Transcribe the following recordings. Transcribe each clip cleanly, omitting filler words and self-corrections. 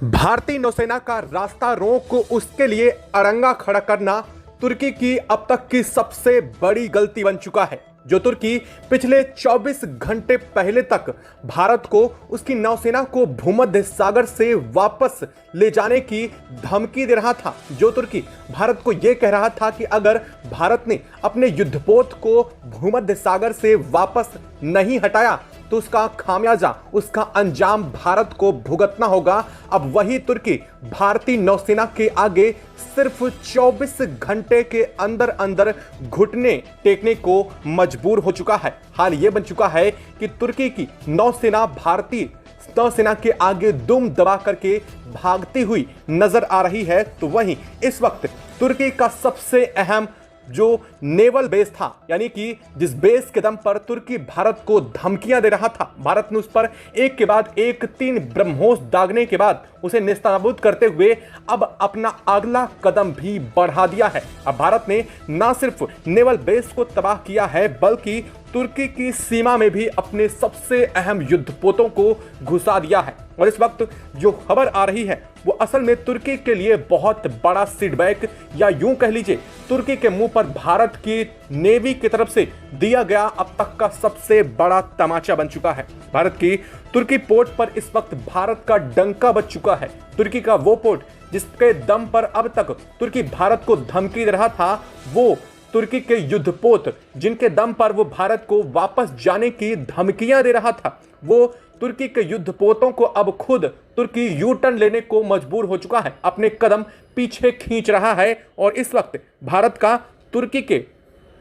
भारतीय नौसेना का रास्ता रोक उसके लिए अड़ंगा खड़ा करना तुर्की की अब तक की सबसे बड़ी गलती बन चुका है। जो तुर्की पिछले 24 घंटे पहले तक भारत को उसकी नौसेना को भूमध्य सागर से वापस ले जाने की धमकी दे रहा था, जो तुर्की भारत को यह कह रहा था कि अगर भारत ने अपने युद्धपोत को भूमध्य सागर से वापस नहीं हटाया तो उसका खामियाजा, उसका अंजाम भारत को भुगतना होगा। अब वही तुर्की भारतीय नौसेना के आगे सिर्फ 24 घंटे के अंदर अंदर घुटने टेकने को मजबूर हो चुका है। हाल यह बन चुका है कि तुर्की की नौसेना भारतीय नौसेना के आगे दुम दबा करके भागती हुई नजर आ रही है। तो वहीं इस वक्त तुर्की का सबसे अहम जो नेवल बेस था, यानी कि जिस बेस के दम पर तुर्की भारत को धमकियां दे रहा था, भारत ने उस पर एक के बाद एक 3 ब्रह्मोस दागने के बाद उसे नेस्तनाबूद करते हुए अब अपना अगला कदम भी बढ़ा दिया है। अब भारत ने न सिर्फ नेवल बेस को तबाह किया है, बल्कि तुर्की की सीमा में भी अपने सबसे अहम युद्धपोतों को घुसा दिया है। और इस वक्त जो खबर आ रही है वो असल में तुर्की के लिए बहुत बड़ा सीटबैक, या यूं कह लीजिए तुर्की के मुंह पर भारत की नेवी की तरफ से दिया गया अब तक का सबसे बड़ा तमाचा बन चुका है। भारत की तुर्की पोर्ट पर इस वक्त भारत का डंका बज चुका है। तुर्की का वो पोर्ट जिसके दम पर अब तक तुर्की भारत को धमकी दे रहा था, वो तुर्की के युद्धपोत जिनके दम पर वो भारत को वापस जाने की धमकियां दे रहा था, वो तुर्की के युद्धपोतों को अब खुद तुर्की यू टर्न लेने को मजबूर हो चुका है, अपने कदम पीछे खींच रहा है। और इस वक्त भारत का तुर्की के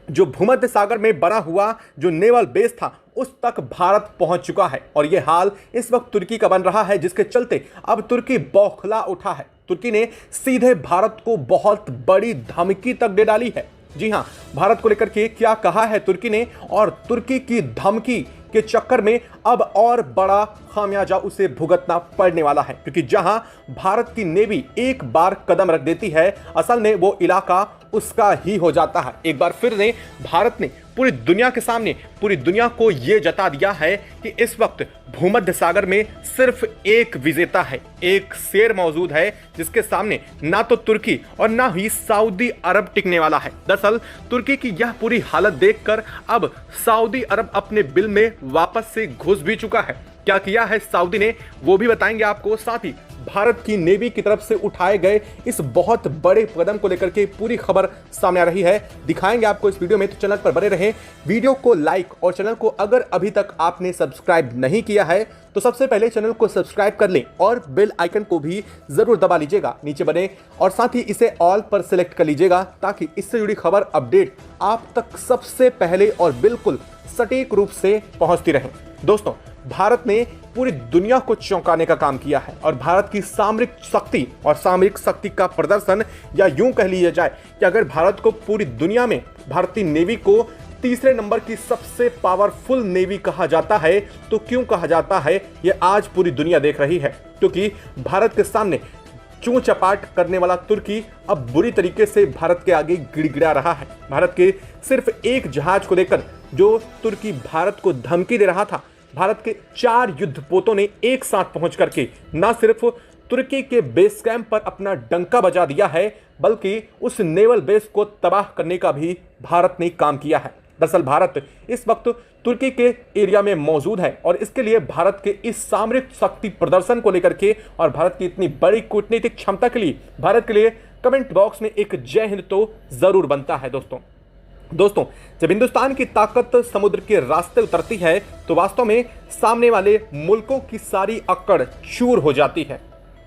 जो भूमध्य सागर में बना हुआ जो नेवल बेस था उस तक भारत पहुंच चुका है। और यह हाल इस वक्त तुर्की का बन रहा है, जिसके चलते अब तुर्की बौखला उठा है। तुर्की ने सीधे भारत को बहुत बड़ी धमकी तक दे डाली है। जी हां, भारत को लेकर के क्या कहा है तुर्की ने, और तुर्की की धमकी के चक्कर में अब और बड़ा खामियाजा उसे भुगतना पड़ने वाला है। क्योंकि जहां भारत की नेवी एक बार कदम रख देती है, असल में वो इलाका उसका ही हो जाता है। एक बार फिर से भारत ने पूरी दुनिया के सामने पूरी दुनिया को यह जता दिया है कि इस वक्त भूमध्य सागर में सिर्फ एक विजेता है, एक शेर मौजूद है, जिसके सामने ना तो तुर्की और ना ही सऊदी अरब टिकने वाला है। दरअसल तुर्की की यह पूरी हालत देखकर अब सऊदी अरब अपने बिल में वापस से घुस भी चुका है। क्या किया है सऊदी ने वो भी बताएंगे आपको। साथ ही भारत की नेवी की तरफ से उठाए गए इस बहुत बड़े कदम को लेकर के पूरी खबर सामने आ रही है, दिखाएंगे आपको इस वीडियो में। तो चैनल पर बने रहें, वीडियो को लाइक, और चैनल को अगर अभी तक आपने सब्सक्राइब नहीं किया है तो सबसे पहले चैनल को सब्सक्राइब कर लें और बेल आइकन को भी जरूर दबा लीजिएगा नीचे बने, और साथ ही इसे ऑल पर सिलेक्ट कर लीजिएगा ताकि इससे जुड़ी खबर अपडेट आप तक सबसे पहले और बिल्कुल सटीक रूप से पहुंचती रहे। दोस्तों, भारत ने पूरी दुनिया को चौंकाने का काम किया है, और भारत की सामरिक शक्ति और सामरिक शक्ति का प्रदर्शन, या यूं कह लिया जाए कि अगर भारत को पूरी दुनिया में भारतीय नेवी को तीसरे नंबर की सबसे पावरफुल नेवी कहा जाता है, तो क्यों कहा जाता है ये आज पूरी दुनिया देख रही है। क्योंकि भारत के सामने चूं चपाट करने वाला तुर्की अब बुरी तरीके से भारत के आगे गिड़गिड़ा रहा है। भारत के सिर्फ एक जहाज को लेकर जो तुर्की भारत को धमकी दे रहा था, भारत के 4 युद्धपोतों ने एक साथ पहुंच करके न सिर्फ तुर्की के बेस कैंप पर अपना डंका बजा दिया है, बल्कि उस नेवल बेस को तबाह करने का भी भारत ने काम किया है। दरअसल भारत इस वक्त तुर्की के एरिया में मौजूद है, और इसके लिए भारत के इस सामरिक शक्ति प्रदर्शन को लेकर के और भारत की इतनी बड़ी कूटनीतिक क्षमता के लिए भारत के लिए कमेंट बॉक्स में एक जय हिंद तो जरूर बनता है। दोस्तों, जब हिंदुस्तान की ताकत समुद्र के रास्ते उतरती है तो वास्तव में सामने वाले मुल्कों की सारी अक्कड़ चूर हो जाती है।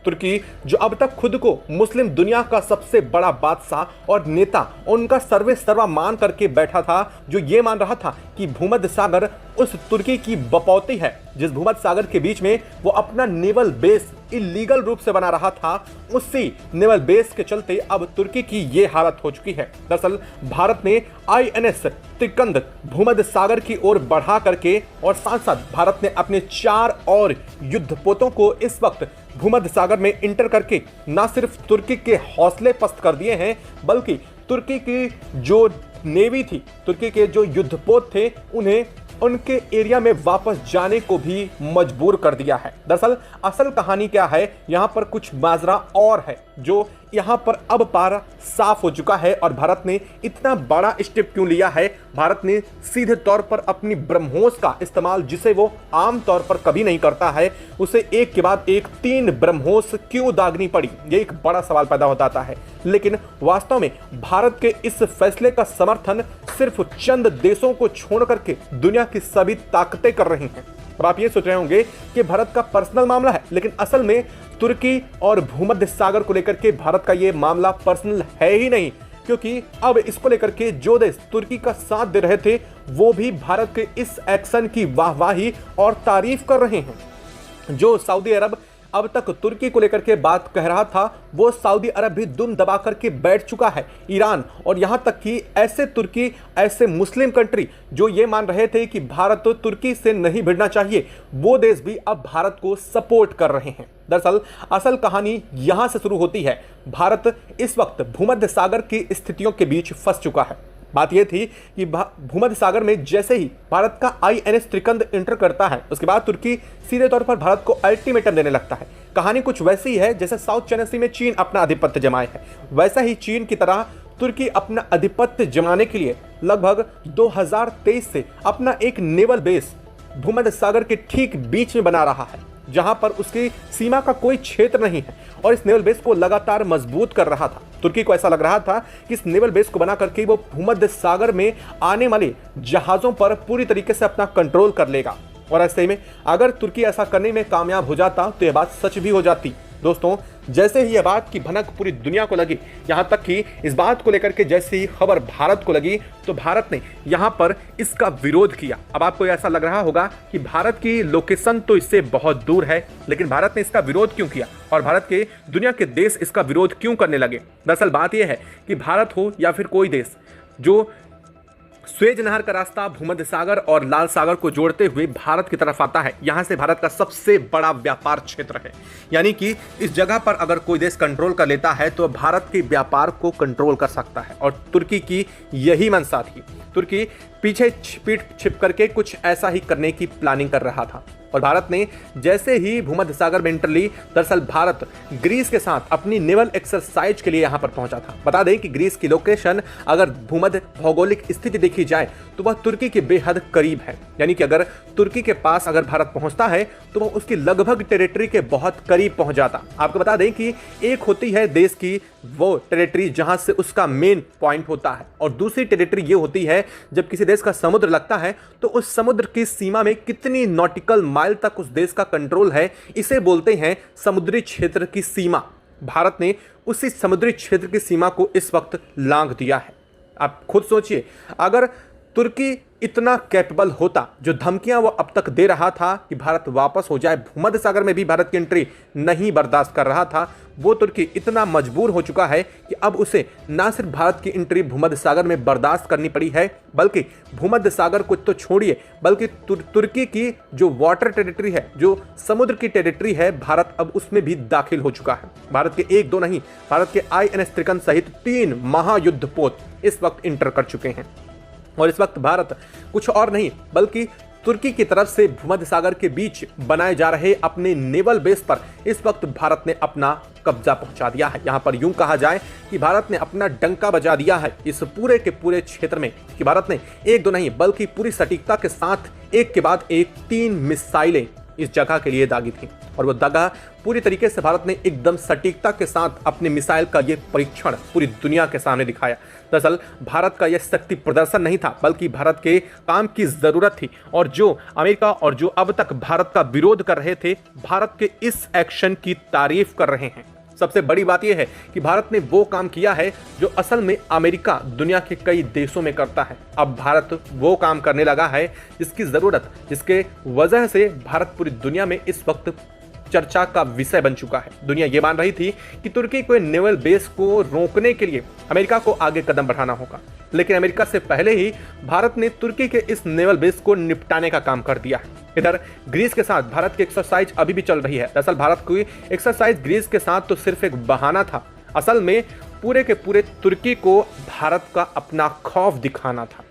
तुर्की जो अब तक खुद को मुस्लिम दुनिया का सबसे बड़ा बादशाह और नेता, उनका सर्वे सर्वा मान करके बैठा था, जो ये मान रहा था कि भूमध्य सागर उस तुर्की की बपौती है, जिस भूमध्य सागर के बीच में वो अपना नेवल बेस इलीगल रूप से बना रहा था, उसी नेवल बेस के चलते अब तुर्की की ये हालत हो चुकी है। दरअसल भारत ने INS त्रिकंद भूमध्य सागर की ओर बढ़ा करके, और साथ साथ भारत ने अपने 4 और युद्धपोतों को इस वक्त भूमध्य सागर में इंटर करके न सिर्फ तुर्की के हौसले पस्त कर दिए हैं, बल्कि तुर्की की जो नेवी थी, तुर्की के जो युद्धपोत थे, उन्हें उनके एरिया में वापस जाने को भी मजबूर कर दिया है। दरअसल असल कहानी क्या है, यहाँ पर कुछ माजरा और है जो यहाँ पर अब पारा साफ हो चुका है। और भारत ने इतना बड़ा स्टेप क्यों लिया है? भारत ने सीधे तौर पर अपनी ब्रह्मोस का इस्तेमाल, जिसे वो आम तौर पर कभी नहीं करता है, उसे एक के बाद एक 3 ब्रह्मोस क्यों दागनी पड़ी, ये एक बड़ा सवाल पैदा हो जाता है। लेकिन वास्तव में भारत के इस फैसले का समर्थन सिर्फ चंद देशों को छोड़ करके दुनिया की सभी ताकतें कर रही हैं। अब आप ये सोच रहे होंगे कि भारत का पर्सनल मामला है, लेकिन असल में तुर्की और भूमध्य सागर को लेकर के भारत का ये मामला पर्सनल है ही नहीं, क्योंकि अब इसको लेकर के जो देश तुर्की का साथ दे रहे थे वो भी भारत के इस एक्शन की वाहवाही और तारीफ कर रहे हैं। जो सऊदी अरब अब तक तुर्की को लेकर के बात कह रहा था, वो सऊदी अरब भी दुम दबा करके बैठ चुका है। ईरान और यहां तक कि ऐसे तुर्की, ऐसे मुस्लिम कंट्री जो ये मान रहे थे कि भारत तो तुर्की से नहीं भिड़ना चाहिए, वो देश भी अब भारत को सपोर्ट कर रहे हैं। दरअसल असल कहानी यहां से शुरू होती है। भारत इस वक्त भूमध्य सागर की स्थितियों के बीच फंस चुका है। बात यह थी कि भूमध्य सागर में जैसे ही भारत का INS त्रिकंद एंटर करता है, उसके बाद तुर्की सीधे तौर पर भारत को अल्टीमेटम देने लगता है। कहानी कुछ वैसी ही है जैसे साउथ चाइना सी में चीन अपना आधिपत्य जमाए है। वैसा ही चीन की तरह तुर्की अपना आधिपत्य जमाने के लिए लगभग 2023 से अपना एक नेवल बेस भूमध्य सागर के ठीक बीच में बना रहा है, जहां पर उसकी सीमा का कोई क्षेत्र नहीं है, और इस नेवल बेस को लगातार मजबूत कर रहा था। तुर्की को ऐसा लग रहा था कि इस नेवल बेस को बना करके वो भूमध्य सागर में आने वाले जहाजों पर पूरी तरीके से अपना कंट्रोल कर लेगा। और ऐसे में अगर तुर्की ऐसा करने में कामयाब हो जाता तो यह बात सच भी हो जाती। दोस्तों, जैसे ही यह बात की भनक पूरी दुनिया को लगी, यहां तक कि इस बात को लेकर के जैसे ही खबर भारत को लगी, तो भारत ने यहां पर इसका विरोध किया। अब आपको ऐसा लग रहा होगा कि भारत की लोकेशन तो इससे बहुत दूर है, लेकिन भारत ने इसका विरोध क्यों किया और भारत के दुनिया के देश इसका विरोध क्यों करने लगे? दरअसल बात यह है कि भारत हो या फिर कोई देश, जो स्वेज नहर का रास्ता भूमध्य सागर और लाल सागर को जोड़ते हुए भारत की तरफ आता है, यहां से भारत का सबसे बड़ा व्यापार क्षेत्र है। यानी कि इस जगह पर अगर कोई देश कंट्रोल कर लेता है तो भारत के व्यापार को कंट्रोल कर सकता है, और तुर्की की यही मंशा थी। तुर्की पीछे पीठ छिप करके कुछ ऐसा ही करने की प्लानिंग कर रहा था, और भारत ने जैसे ही भूमध्य सागर में एंटर ली, दरअसल भारत ग्रीस के साथ अपनी नेवल एक्सरसाइज के लिए यहां पर पहुंचा था। बता दें कि ग्रीस की लोकेशन अगर भूमध्य भौगोलिक स्थिति देखी जाए तो वह तुर्की के बेहद करीब है। यानी कि अगर तुर्की के पास अगर भारत पहुंचता है तो वह उसकी लगभग टेरिटरी के बहुत करीब पहुंच जाता। आपको बता दें कि एक होती है देश की वो टेरिटरी जहां से उसका मेन पॉइंट होता है, और दूसरी टेरिटरी ये होती है जब किसी देश का समुद्र लगता है तो उस समुद्र की सीमा में कितनी नॉटिकल माइल तक उस देश का कंट्रोल है, इसे बोलते हैं समुद्री क्षेत्र की सीमा। भारत ने उसी समुद्री क्षेत्र की सीमा को इस वक्त लांघ दिया है। आप खुद सोचिए, अगर तुर्की इतना कैपेबल होता, जो धमकियां वो अब तक दे रहा था कि भारत वापस हो जाए, भूमध्य सागर में भी भारत की एंट्री नहीं बर्दाश्त कर रहा था, वो तुर्की इतना मजबूर हो चुका है कि अब उसे ना सिर्फ भारत की एंट्री भूमध्य सागर में बर्दाश्त करनी पड़ी है, बल्कि भूमध्य सागर को तो छोड़िए, बल्कि तुर्की की जो वाटर टेरिटरी है, जो समुद्र की टेरिटरी है, भारत अब उसमें भी दाखिल हो चुका है। भारत के एक दो नहीं, भारत के INS त्रिकंद सहित 3 महायुद्धपोत इस वक्त इंटर कर चुके हैं, और इस वक्त भारत कुछ और नहीं बल्कि तुर्की की तरफ से भूमध्य सागर के बीच बनाए जा रहे अपने नेवल बेस पर इस वक्त भारत ने अपना कब्जा पहुंचा दिया है। यहां पर यूं कहा जाए कि भारत ने अपना डंका बजा दिया है इस पूरे के पूरे क्षेत्र में, कि भारत ने एक दो नहीं बल्कि पूरी सटीकता के साथ एक के बाद एक 3 मिसाइलें इस जगह के लिए दागी थी, और वो दगा पूरी तरीके से भारत ने एकदम सटीकता के साथ अपने मिसाइल का ये परीक्षण पूरी दुनिया के सामने दिखाया। दरअसल भारत का यह शक्ति प्रदर्शन नहीं था, बल्कि भारत के काम की जरूरत थी, और जो अमेरिका और जो अब तक भारत का विरोध कर रहे थे, भारत के इस एक्शन की तारीफ कर रहे हैं। सबसे बड़ी बात यह है कि भारत ने वो काम किया है जो असल में अमेरिका दुनिया के कई देशों में करता है। अब भारत वो काम करने लगा है जिसकी जरूरत, जिसके वजह से भारत पूरी दुनिया में इस वक्त चर्चा का विषय बन चुका है। दुनिया ये मान रही थी कि तुर्की को नेवल बेस को रोकने के लिए अमेरिका को आगे कदम बढ़ाना होगा, लेकिन अमेरिका से पहले ही भारत ने तुर्की के इस नेवल बेस को निपटाने का काम कर दिया है। इधर ग्रीस के साथ भारत की एक्सरसाइज अभी भी चल रही है। दरअसल भारत की एक्सरसाइज ग्रीस के साथ तो सिर्फ एक बहाना था, असल में पूरे के पूरे तुर्की को भारत का अपना खौफ दिखाना था,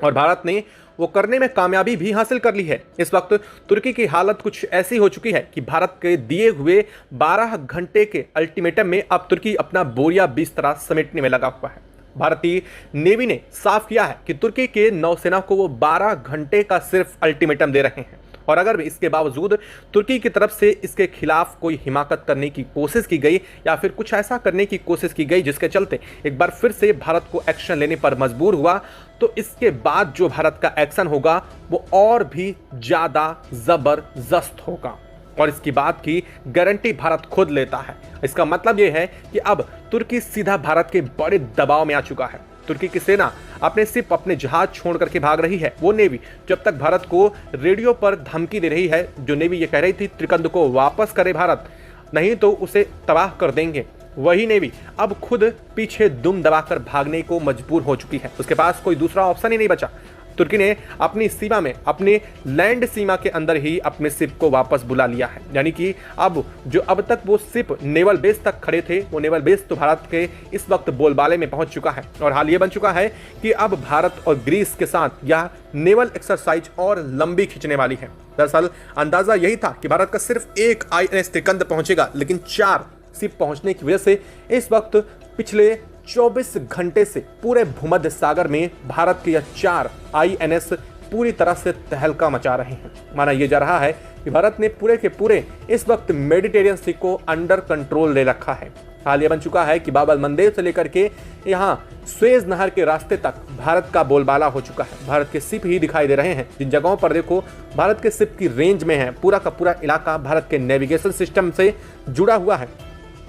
और भारत ने वो करने में कामयाबी भी हासिल कर ली है। इस वक्त तुर्की की हालत कुछ ऐसी हो चुकी है कि भारत के दिए हुए 12 घंटे के अल्टीमेटम में अब तुर्की अपना बोरिया बिस्तरा समेटने में लगा हुआ है। भारतीय नेवी ने साफ किया है कि तुर्की के नौसेना को वो 12 घंटे का सिर्फ अल्टीमेटम दे रहे हैं, और अगर भी इसके बावजूद तुर्की की तरफ से इसके खिलाफ कोई हिमाकत करने की कोशिश की गई या फिर कुछ ऐसा करने की कोशिश की गई जिसके चलते एक बार फिर से भारत को एक्शन लेने पर मजबूर हुआ, तो इसके बाद जो भारत का एक्शन होगा वो और भी ज्यादा जबरदस्त होगा, और इसकी बात की गारंटी भारत खुद लेता है। इसका मतलब यह है कि अब तुर्की सीधा भारत के बड़े दबाव में आ चुका है। तुर्की की सेना अपने सिर्फ अपने जहाज छोड़ करके भाग रही है। वो नेवी जब तक भारत को रेडियो पर धमकी दे रही है, जो नेवी ये कह रही थी त्रिकंद को वापस करे भारत, नहीं तो उसे तबाह कर देंगे, वही नेवी अब खुद पीछे दुम दबाकर भागने को मजबूर हो चुकी है। उसके पास कोई दूसरा ऑप्शन ही नहीं बचा। तुर्की ने अपनी सीमा में, अपनी लैंड सीमा के अंदर ही अपने शिप को वापस बुला लिया है। यानी कि अब तक वो शिप नेवल बेस तक खड़े थे, वो नेवल बेस तो भारत के इस वक्त बोलबाले में पहुंच चुका है, और हाल ये बन चुका है कि अब भारत और ग्रीस के साथ यह नेवल एक्सरसाइज और लंबी खींचने वाली है। दरअसल अंदाजा यही था कि भारत का सिर्फ एक INS त्रिकंद पहुंचेगा, लेकिन 4 शिप पहुंचने की वजह से इस वक्त पिछले 24 घंटे से पूरे भूमध्य सागर में भारत के यह 4 INS पूरी तरह से तहलका मचा रहे हैं। माना यह जा रहा है कि भारत ने पूरे के पूरे इस वक्त मेडिटेरियन सी को अंडर कंट्रोल ले रखा है। हाल यह बन चुका है कि बाब अल मंदेब से लेकर के यहाँ स्वेज नहर के रास्ते तक भारत का बोलबाला हो चुका है। भारत के शिप ही दिखाई दे रहे हैं। जिन जगहों पर देखो भारत के शिप की रेंज में है, पूरा का पूरा इलाका भारत के नेविगेशन सिस्टम से जुड़ा हुआ है,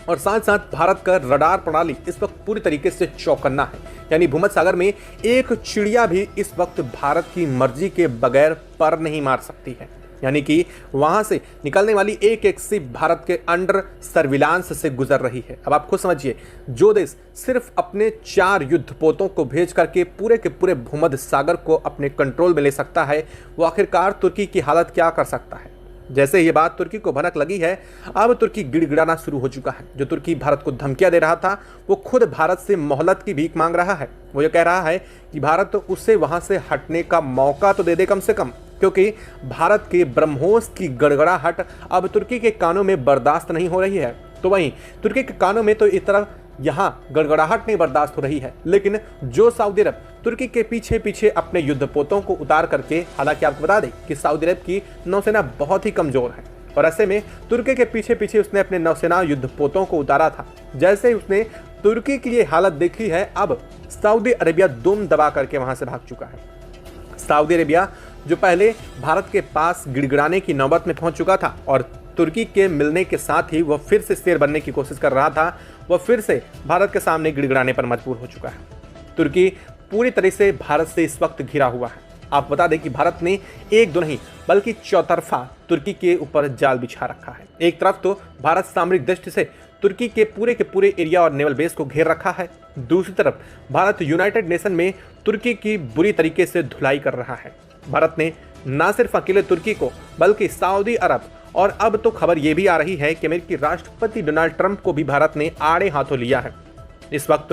और साथ साथ भारत का रडार प्रणाली इस वक्त पूरी तरीके से चौकन्ना है। यानी भूमध्य सागर में एक चिड़िया भी इस वक्त भारत की मर्जी के बगैर पर नहीं मार सकती है। यानी कि वहां से निकलने वाली एक एक शिप भारत के अंडर सर्विलांस से गुजर रही है। अब आप खुद समझिए, जो देश सिर्फ अपने 4 युद्धपोतों को भेज करके पूरे के पूरे भूमध्य सागर को अपने कंट्रोल में ले सकता है, वो आखिरकार तुर्की की हालत क्या कर सकता है। जैसे ये बात तुर्की को भनक लगी है, अब तुर्की गिड़गिड़ाना शुरू हो चुका है। जो तुर्की भारत को धमकियां दे रहा था, वो खुद भारत से मोहलत की भीख मांग रहा है। वो ये कह रहा है कि भारत तो उसे वहां से हटने का मौका तो दे दे कम से कम, क्योंकि भारत के ब्रह्मोस की गड़गड़ाहट अब तुर्की के कानों में बर्दाश्त नहीं हो रही है। तो वहीं तुर्की के कानों में तो इस तरह यहाँ गड़गड़ाहट नहीं बर्दाश्त हो रही है, लेकिन जो सऊदी अरब तुर्की के पीछे पीछे अपने युद्धपोतों को उतार करके, हालांकि आपको बता दें कि सऊदी अरब की नौसेना बहुत ही कमजोर है, और ऐसे में तुर्की के पीछे पीछे उसने अपने नौसेना युद्धपोतों को उतारा था। जैसे ही उसने तुर्की की ये हालत देखी है, अब सऊदी अरेबिया दुम दबा करके वहां से भाग चुका है। सऊदी अरेबिया जो पहले भारत के पास गिड़गिड़ाने की नौबत में पहुंच चुका था, और तुर्की के मिलने के साथ ही वह फिर से शेर बनने की कोशिश कर रहा था, वह फिर से भारत के सामने गिड़गिड़ाने पर मजबूर हो चुका है। तुर्की पूरी तरह से भारत से इस वक्त घिरा हुआ है। आप बता दें कि भारत ने एक दो नहीं बल्कि चौतरफा तुर्की के ऊपर जाल बिछा रखा है। एक तरफ तो भारत सामरिक दृष्टि से तुर्की के पूरे एरिया और नेवल बेस को घेर रखा है, दूसरी तरफ भारत यूनाइटेड नेशन में तुर्की की बुरी तरीके से धुलाई कर रहा है। भारत ने न सिर्फ अकेले तुर्की को बल्कि सऊदी अरब, और अब तो खबर यह भी आ रही है कि अमेरिकी राष्ट्रपति डोनाल्ड ट्रंप को भी भारत ने आड़े हाथों लिया है। इस वक्त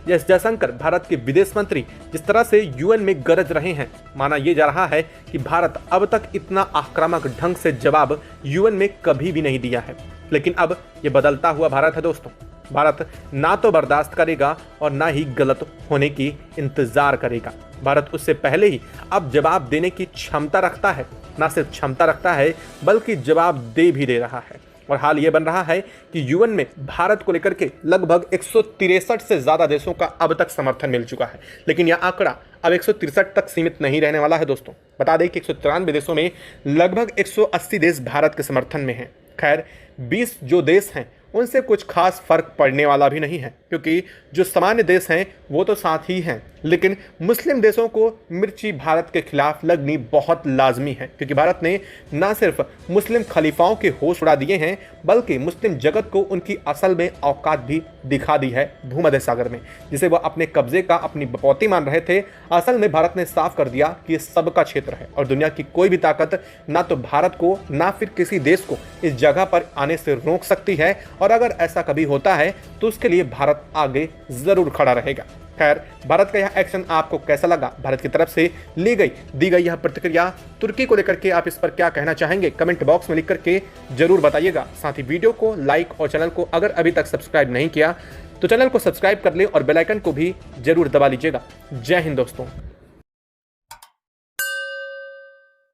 एस जयशंकर भारत के विदेश मंत्री जिस तरह से यूएन में गरज रहे हैं, माना यह जा रहा है कि भारत अब तक इतना आक्रामक ढंग से जवाब यूएन में कभी भी नहीं दिया है। लेकिन अब यह बदलता हुआ भारत है दोस्तों। भारत ना तो बर्दाश्त करेगा और ना ही गलत होने की इंतजार करेगा। भारत उससे पहले ही अब जवाब देने की क्षमता रखता है, ना सिर्फ क्षमता रखता है बल्कि जवाब दे रहा है। और हाल ये बन रहा है कि यूएन में भारत को लेकर के लगभग 163 से ज्यादा देशों का अब तक समर्थन मिल चुका है। लेकिन यह आंकड़ा अब 163 तक सीमित नहीं रहने वाला है दोस्तों। बता दें कि 193 देशों में लगभग 180 देश भारत के समर्थन में हैं। खैर 20 जो देश हैं उनसे कुछ खास फर्क पड़ने वाला भी नहीं है, क्योंकि जो सामान्य देश हैं वो तो साथ ही हैं, लेकिन मुस्लिम देशों को मिर्ची भारत के खिलाफ लगनी बहुत लाजमी है, क्योंकि भारत ने न सिर्फ मुस्लिम खलीफाओं के होश उड़ा दिए हैं बल्कि मुस्लिम जगत को उनकी असल में औकात भी दिखा दी है भूमध्य सागर में, जिसे वह अपने कब्जे का अपनी बपौती मान रहे थे। असल में भारत ने साफ कर दिया कि ये सबका क्षेत्र है और दुनिया की कोई भी ताकत ना तो भारत को ना फिर किसी देश को इस जगह पर आने से रोक सकती है, और अगर ऐसा कभी होता है तो उसके लिए भारत आगे जरूर खड़ा रहेगा। खैर, भारत का यह एक्शन आपको कैसा लगा? भारत की तरफ से दी गई यह प्रतिक्रिया तुर्की को लेकर के आप इस पर क्या कहना चाहेंगे? कमेंट बॉक्स में लिख करके जरूर बताइएगा। साथ ही वीडियो को लाइक और चैनल को अगर अभी तक सब्सक्राइब नहीं किया तो चैनल को सब्सक्राइब कर ले और बेल आइकन को भी जरूर दबा लीजिएगा। जय हिंद दोस्तों।